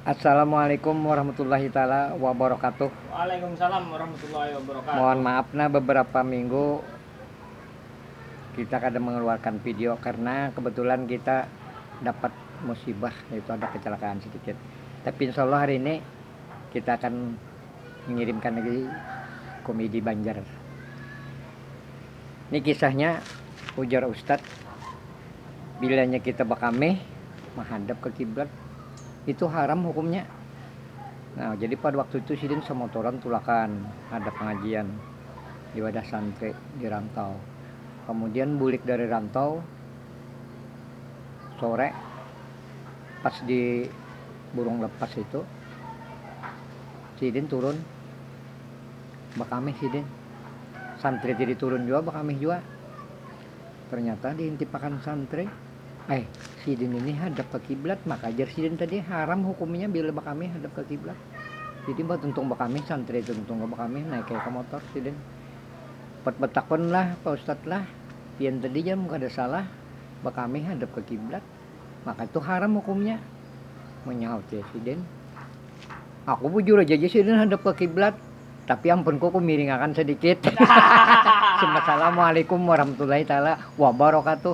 Assalamualaikum warahmatullahi taala wabarakatuh. Waalaikumsalam warahmatullahi wabarakatuh. Mohon maaf beberapa minggu kita kadang mengeluarkan video karena kebetulan kita dapat musibah, yaitu ada kecelakaan sedikit. Tapi insya Allah hari ini kita akan mengirimkan lagi komedi Banjar. Ini kisahnya, ujar Ustadz, bilanya kita bakameh menghadap ke kiblat itu haram hukumnya. Nah, jadi pada waktu itu sidin semotoran tulakan, ada pengajian di wadah santri di Rantau. Kemudian bulik dari Rantau sore pas di burung lepas itu sidin turun bakameh sidin. Santri jadi turun juga bakameh juga. Ternyata diintipakan santri. Sidin ini hadap ke kiblat, maka ajar sidin tadi haram hukumnya bila bakami hadap ke kiblat. Jadi buat untung bakami santri itu untung ke bakami naik kayak ke motor sidin. Betakon lah Pak Ustadz lah, pian tadi jam gak ada salah bakami hadap ke kiblat, maka itu haram hukumnya. Menyaut ya sidin. Aku bujur aja sidin hadap ke kiblat, tapi ampunku aku miring akan sedikit. Assalamualaikum warahmatullahi taala wabarakatuh.